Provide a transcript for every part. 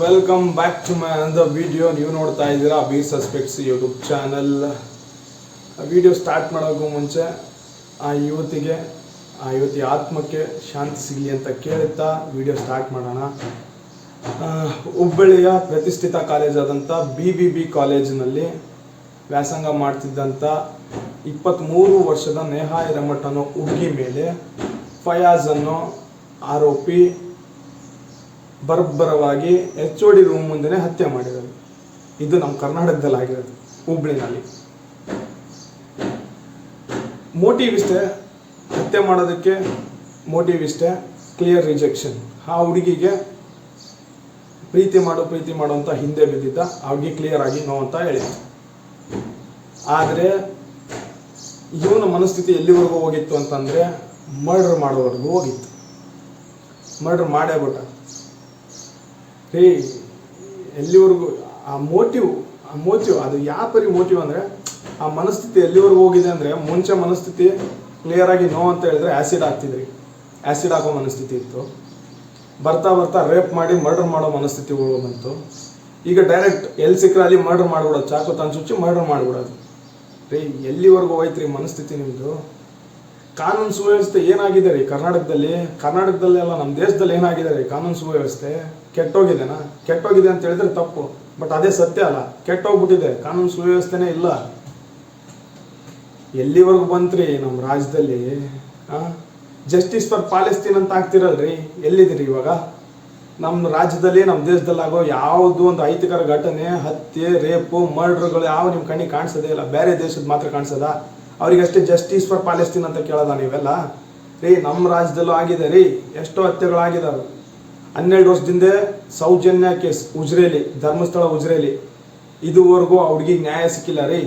Welcome back to my another video. ನೀವು ನೋಡ್ತಾ ಇದ್ದೀರಾ B suspects YouTube channel. Video start ಮಾಡೋಕ್ಕೂ ಮುಂಚೆ ಆ ಯುವತಿ ಆತ್ಮಕ್ಕೆ ಶಾಂತಿ ಸಿಗಲಿ ಅಂತ ಕೇಳುತ್ತಾ ವಿಡಿಯೋ ಸ್ಟಾರ್ಟ್ ಮಾಡೋಣ. ಹುಬ್ಬಳ್ಳಿಯ ಪ್ರತಿಷ್ಠಿತ ಕಾಲೇಜಾದಂಥ BBB ಕಾಲೇಜಿನಲ್ಲಿ ವ್ಯಾಸಂಗ ಮಾಡ್ತಿದ್ದಂಥ 23 ವರ್ಷದ ನೇಹಾ ಹಿರೇಮಠ ಅನ್ನೋ ಹುಡುಗಿ ಮೇಲೆ ಫಯಾಜ್ ಅನ್ನೋ ಆರೋಪಿ ಬರ್ಬರವಾಗಿ HOD ರೂಮ್ ಮುಂದೆ ಹತ್ಯೆ ಮಾಡಿರೋದು. ಇದು ನಮ್ಮ ಕರ್ನಾಟಕದಲ್ಲಿ ಆಗಿರೋದು, ಹುಬ್ಳಿನಲ್ಲಿ. ಮೋಟಿವ್ ಇಷ್ಟೇ, ಹತ್ಯೆ ಮಾಡೋದಕ್ಕೆ ಮೋಟಿವ್ ಇಷ್ಟೇ, ಕ್ಲಿಯರ್ ರಿಜೆಕ್ಷನ್. ಆ ಹುಡುಗಿಗೆ ಪ್ರೀತಿ ಮಾಡು ಅಂತ ಹಿಂದೆ ಬಿದ್ದಿದ್ದ. ಆ ಹುಡುಗಿ ಕ್ಲಿಯರ್ ಆಗಿ ನೋ ಅಂತ ಹೇಳಿತ್ತು. ಆದರೆ ಇವನ ಮನಸ್ಥಿತಿ ಎಲ್ಲಿವರೆಗೂ ಹೋಗಿತ್ತು ಅಂತಂದರೆ ಮರ್ಡರ್ ಮಾಡೋವರೆಗೂ ಹೋಗಿತ್ತು. ಮರ್ಡರ್ ಮಾಡೇ ಬಿಟ್ಟ ರೀ. ಎಲ್ಲಿವರೆಗೂ ಆ ಮೋಟಿವ್ ಅದು ಯಾವ ಪರಿ ಮೋಟಿವ್ ಅಂದರೆ, ಆ ಮನಸ್ಥಿತಿ ಎಲ್ಲಿವರೆಗೂ ಹೋಗಿದೆ ಅಂದರೆ, ಮುಂಚೆ ಮನಸ್ಥಿತಿ ಕ್ಲಿಯರ್ ಆಗಿ ನೋ ಅಂತ ಹೇಳಿದ್ರೆ ಆ್ಯಸಿಡ್ ಹಾಕ್ತಿದ್ರಿ, ಆ್ಯಸಿಡ್ ಹಾಕೋ ಮನಸ್ಥಿತಿ ಇತ್ತು. ಬರ್ತಾ ರೇಪ್ ಮಾಡಿ ಮರ್ಡರ್ ಮಾಡೋ ಮನಸ್ಥಿತಿಗಳು ಬಂತು. ಈಗ ಡೈರೆಕ್ಟ್ ಎಲ್ಲಿ ಸಿಕ್ಕರೆ ಅಲ್ಲಿ ಮರ್ಡರ್ ಮಾಡಿಬಿಡೋದು, ಚಾಕು ತಂದು ಚುಚ್ಚಿ ಮರ್ಡರ್ ಮಾಡಿಬಿಡೋದು ರೀ. ಎಲ್ಲಿವರೆಗೂ ಹೋಯ್ತು ರೀ ಮನಸ್ಥಿತಿ ನಿಮ್ಮದು? ಕಾನೂನು ಸುವ್ಯವಸ್ಥೆ ಏನಾಗಿದೆ ರೀ ಕರ್ನಾಟಕದಲ್ಲಿ ಅಲ್ಲ, ನಮ್ಮ ದೇಶದಲ್ಲಿ ಏನಾಗಿದೆ ರೀ ಕಾನೂನು ಸುವ್ಯವಸ್ಥೆ? ಕೆಟ್ಟೋಗಿದೆ ಅಂತ ಹೇಳಿದ್ರೆ ತಪ್ಪು, ಬಟ್ ಅದೇ ಸತ್ಯ ಅಲ್ಲ. ಕೆಟ್ಟೋಗ್ಬಿಟ್ಟಿದೆ, ಕಾನೂನು ಸುವ್ಯವಸ್ಥೆನೇ ಇಲ್ಲ. ಎಲ್ಲಿವರೆಗೂ ಬಂತ್ರಿ ನಮ್ಮ ರಾಜ್ಯದಲ್ಲಿ? ಜಸ್ಟಿಸ್ ಫಾರ್ ಪಾಲೆಸ್ತೀನ್ ಅಂತ ಆಗ್ತಿರಲ್ರಿ, ಎಲ್ಲಿದ್ದೀರಿ ಇವಾಗ? ನಮ್ಮ ರಾಜ್ಯದಲ್ಲಿ ನಮ್ಮ ದೇಶದಲ್ಲಿ ಆಗೋ ಯಾವುದು ಒಂದು ಅಹಿತಕರ ಘಟನೆ, ಹತ್ಯೆ, ರೇಪು, ಮರ್ಡರ್ಗಳು ಯಾವ ನಿಮ್ಮ ಕಣ್ಣಿಗೆ ಕಾಣಿಸೋದೇ ಇಲ್ಲ. ಬೇರೆ ದೇಶದ ಮಾತ್ರ ಕಾಣಿಸೋದ? ಅವರಿಗಷ್ಟೇ ಜಸ್ಟಿಸ್ ಫಾರ್ ಪಾಲೆಸ್ತೀನ್ ಅಂತ ಕೇಳೋದ ನೀವೆಲ್ಲ? ರೀ ನಮ್ಮ ರಾಜ್ಯದಲ್ಲೂ ಆಗಿದೆ ರೀ, ಎಷ್ಟೋ ಹತ್ಯೆಗಳಾಗಿದ್ದಾವೆ. 12 ವರ್ಷದಿಂದ ಸೌಜನ್ಯ ಕೇಸ್ ಉಜ್ರೇಲಿ, ಧರ್ಮಸ್ಥಳ ಉಜ್ರೇಲಿ, ಇದುವರೆಗೂ ಆ ಹುಡುಗಿಗೆ ನ್ಯಾಯ ಸಿಕ್ಕಿಲ್ಲ ರೀ.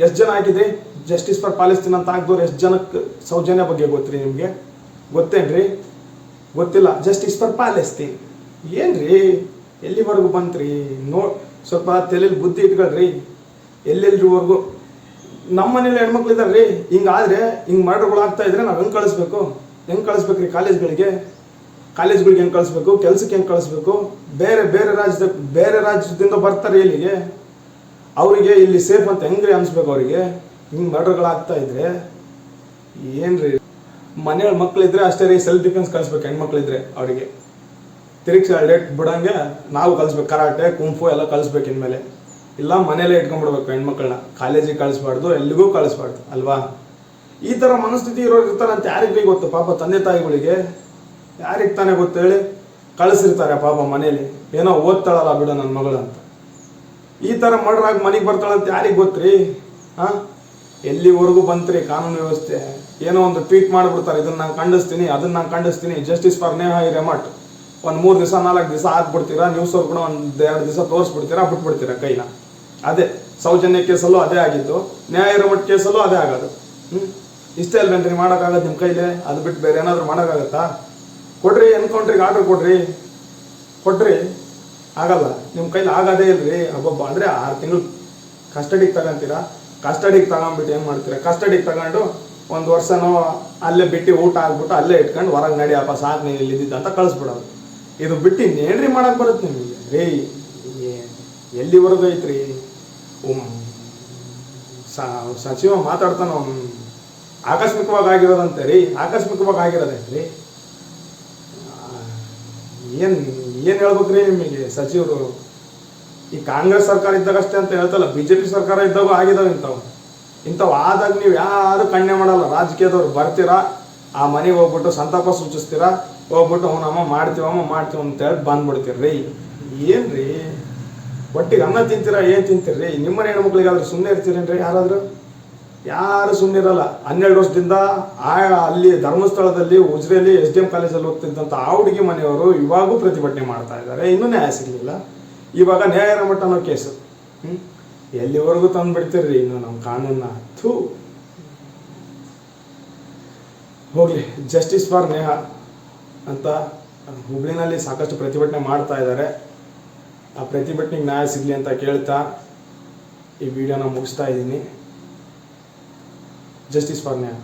ಎಷ್ಟು ಜನ ಆಗಿದ್ರಿ ಜಸ್ಟಿಸ್ ಫಾರ್ ಪಾಲೆಸ್ತೀನ್ ಅಂತ ಆಗಿದವ್ರು? ಎಷ್ಟು ಜನಕ್ಕೆ ಸೌಜನ್ಯ ಬಗ್ಗೆ ಗೊತ್ತ್ರಿ ನಿಮಗೆ? ಗೊತ್ತೇನ್ರಿ? ಗೊತ್ತಿಲ್ಲ. ಜಸ್ಟಿಸ್ ಫಾರ್ ಪಾಲೆಸ್ತೀನ್ ಏನ್ರಿ? ಎಲ್ಲಿವರೆಗೂ ಬಂತ್ರಿ? ಸ್ವಲ್ಪ ತಲೆಯಲ್ಲಿ ಬುದ್ಧಿ ಇಟ್ಕೊಳ್ರಿ. ಎಲ್ಲೆಲ್ರಿವರೆಗೂ ನಮ್ಮ ಮನೇಲಿ ಹೆಣ್ಮಕ್ಳಿದ್ದಾರೆ ರೀ. ಹಿಂಗಾದ್ರೆ ಹಿಂಗೆ ಮರ್ಡರ್ಗಳು ಆಗ್ತಾ ಇದ್ರೆ ನಾವು ಹೆಂಗೆ ಕಳಿಸ್ಬೇಕು ರೀ ಕಾಲೇಜ್ಗಳಿಗೆ ಹೆಂಗೆ ಕಳಿಸ್ಬೇಕು? ಕೆಲ್ಸಕ್ಕೆ ಹೆಂಗೆ ಕಳಿಸ್ಬೇಕು? ಬೇರೆ ರಾಜ್ಯದಿಂದ ಬರ್ತಾರೆ ಇಲ್ಲಿಗೆ, ಅವರಿಗೆ ಇಲ್ಲಿ ಸೇಫ್ ಅಂತ ಹೆಂಗ್ರಿ ಅನ್ಸ್ಬೇಕು ಅವರಿಗೆ? ಹಿಂಗೆ ಮರ್ಡರ್ಗಳಾಗ್ತಾ ಇದ್ರೆ ಏನ್ರಿ? ಮನೆಯಲ್ಲಿ ಮಕ್ಕಳಿದ್ರೆ ಅಷ್ಟೇ ರೀ, ಸೆಲ್ಫ್ ಡಿಫೆನ್ಸ್ ಕಳಿಸ್ಬೇಕು. ಹೆಣ್ಮಕ್ಳಿದ್ರೆ ಅವರಿಗೆ ತಿರುಗಿಸಿ ಡೇಟ್ ಬಿಡಂಗೆ ನಾವು ಕಳಿಸ್ಬೇಕು. ಕರಾಟೆ, ಕುಂಫು ಎಲ್ಲ ಕಳಿಸ್ಬೇಕು ಇನ್ಮೇಲೆ. ಇಲ್ಲ ಮನೇಲೇ ಇಟ್ಕೊಂಡ್ಬಿಡ್ಬೇಕು ಹೆಣ್ಮಕ್ಳನ್ನ, ಕಾಲೇಜಿಗೆ ಕಳಿಸ್ಬಾರ್ದು, ಎಲ್ಲಿಗೂ ಕಳಿಸ್ಬಾರ್ದು ಅಲ್ವಾ? ಈ ಥರ ಮನಸ್ಥಿತಿ ಇರೋರು ಇರ್ತಾರೆ ಅಂತ ಯಾರಿಗೆ ಗೊತ್ತು? ಪಾಪ ತಂದೆ ತಾಯಿಗಳಿಗೆ ಯಾರಿಗೆ ತಾನೇ ಗೊತ್ತು ಹೇಳಿ? ಕಳಿಸಿರ್ತಾರೆ ಪಾಪ ಮನೇಲಿ, ಏನೋ ಓದ್ತಾಳಲ್ಲ ಬಿಡು ನನ್ನ ಮಗಳು ಅಂತ. ಈ ಥರ ಮರ್ಡರ್ ಆಗಿ ಮನೆಗೆ ಬರ್ತಾಳಂತ ಯಾರಿಗೆ ಗೊತ್ತ್ರಿ? ಎಲ್ಲಿವರೆಗೂ ಬಂತ್ರಿ ಕಾನೂನು ವ್ಯವಸ್ಥೆ? ಏನೋ ಒಂದು ಟ್ವೀಟ್ ಮಾಡಿಬಿಡ್ತಾರೆ, ಇದನ್ನ ನಾನು ಖಂಡಿಸ್ತೀನಿ, ಜಸ್ಟಿಸ್ ಫಾರ್ ನೇಹಾ ಹಿರೇಮಠ. ಒಂದು 3 ದಿವಸ 4 ದಿವಸ ಹಾಕ್ಬಿಡ್ತೀರಾ, ನ್ಯೂಸ್ ಅವ್ರು ಕೂಡ 1-2 ದಿವಸ ತೋರಿಸ್ಬಿಡ್ತೀರಾ, ಬಿಟ್ಬಿಡ್ತೀರಾ ಕೈನ. ಅದೇ ಸೌಜನ್ಯ ಕೇಸಲ್ಲೂ ಅದೇ ಆಗಿತ್ತು, ನ್ಯಾಯ ಹಿರೇಮಠ ಕೇಸಲ್ಲೂ ಅದೇ ಆಗೋದು. ಇಷ್ಟೇ ಅಲ್ವೇನ್ರಿ ಮಾಡೋಕ್ಕಾಗದು ನಿಮ್ಮ ಕೈಲೇ? ಅದು ಬಿಟ್ಟು ಬೇರೆ ಏನಾದರೂ ಮಾಡೋಕ್ಕಾಗತ್ತಾ? ಕೊಡ್ರಿ, ಎನ್ಕೌಂಟ್ರಿಗೆ ಆರ್ಡರ್ ಕೊಡ್ರಿ. ಆಗಲ್ಲ, ನಿಮ್ಮ ಕೈಲಿ ಆಗೋದೇ ಇಲ್ರಿ. ಒಬ್ಬೊಬ್ಬ ಅಂದರೆ 6 ತಿಂಗಳು ಕಸ್ಟಡಿಗೆ ತಗೊಂತೀರಾ. ಕಸ್ಟಡಿಗೆ ತಗೊಂಡ್ಬಿಟ್ಟು ಏನು ಮಾಡ್ತೀರಾ? ಕಸ್ಟಡಿಗೆ ತಗೊಂಡು 1 ವರ್ಷನೋ ಅಲ್ಲೇ ಬಿಟ್ಟು ಊಟ ಆಗ್ಬಿಟ್ಟು ಅಲ್ಲೇ ಇಟ್ಕೊಂಡು ಹೊರಗೆ ನಡಿ ಅಪ್ಪ ಸಾಕು ನೀನು ಇಲ್ಲಿದ್ದಿದ್ದ ಅಂತ ಕಳಿಸ್ಬಿಡೋದು. ಇದು ಬಿಟ್ಟು ಇನ್ನೇನ್ರಿ ಮಾಡಕ್ಕೆ ಬರುತ್ತೆ ನಿಮಗೆ ರೀ? ಎಲ್ಲಿವರೆಗೂ ಐತ್ರಿ? ಸಚಿವ ಮಾತಾಡ್ತಾನೋ ಆಕಸ್ಮಿಕವಾಗಿ ಆಗಿರೋದಂತೆ ರೀ. ಆಕಸ್ಮಿಕವಾಗಿ ಆಗಿರೋದೇನ್ರಿ? ಏನು ಹೇಳ್ಬೇಕ್ರಿ ನಿಮಗೆ ಸಚಿವರು? ಈ ಕಾಂಗ್ರೆಸ್ ಸರ್ಕಾರ ಇದ್ದಾಗಷ್ಟೇ ಅಂತ ಹೇಳ್ತಲ್ಲ, BJP ಸರ್ಕಾರ ಇದ್ದಾಗ ಆಗಿದಾವೆ ಇಂಥವು ಆದಾಗ ನೀವು ಯಾರು ಕಣ್ಣೆ ಮಾಡಲ್ಲ. ರಾಜಕೀಯದವ್ರು ಬರ್ತೀರಾ, ಆ ಮನೆಗೆ ಹೋಗ್ಬಿಟ್ಟು ಸಂತಾಪ ಸೂಚಿಸ್ತೀರಾ, ಹೋಗ್ಬಿಟ್ಟು ಅವನಮ್ಮ ಮಾಡ್ತೀವಿ ಅಂತ ಹೇಳಿ ಬಂದ್ಬಿಡ್ತೀರ್ರಿ. ಏನ್ರಿ ಒಟ್ಟಿಗೆ ಅನ್ನ ತಿಂತೀರಾ? ಏನು ತಿಂತೀರ್ರಿ? ನಿಮ್ಮನೆ ಹೆಣ್ಮಕ್ಳಿಗಾದ್ರೂ ಸುಮ್ಮನೆ ಇರ್ತೀರೇನ್ರಿ? ಯಾರು ಸುಮ್ಮನೆ ಇರಲ್ಲ. 12 ವರ್ಷದಿಂದ ಅಲ್ಲಿ ಧರ್ಮಸ್ಥಳದಲ್ಲಿ ಉಜ್ರೇಲಿ SDM ಕಾಲೇಜಲ್ಲಿ ಓದ್ತಿದ್ದಂಥ ಆ ಹುಡುಗಿ ಮನೆಯವರು ಇವಾಗೂ ಪ್ರತಿಭಟನೆ ಮಾಡ್ತಾ ಇದ್ದಾರೆ. ಇನ್ನೂ ನ್ಯಾಯ ಸಿಗಲಿಲ್ಲ. ಇವಾಗ ನ್ಯಾಯ ಹಿರೇಮಠ ಅನ್ನೋ ಕೇಸು ಎಲ್ಲಿವರೆಗೂ ತಂದುಬಿಡ್ತೀರ್ರಿ ಇನ್ನು ನಮ್ಮ ಕಾನೂನ? ಹೋಗ್ಲಿ. ಜಸ್ಟಿಸ್ ಫಾರ್ ನೇಹಾ ಅಂತ ಹುಬ್ಳಿನಲ್ಲಿ ಸಾಕಷ್ಟು ಪ್ರತಿಭಟನೆ ಮಾಡ್ತಾ ಇದ್ದಾರೆ. ಆ ಪ್ರತಿಭಟನೆಗೆ ನ್ಯಾಯ ಸಿಗಲಿ ಅಂತ ಕೇಳ್ತಾ ಈ ವಿಡಿಯೋನ ಮುಗಿಸ್ತಾ ಇದ್ದೀನಿ. Justice for Neha.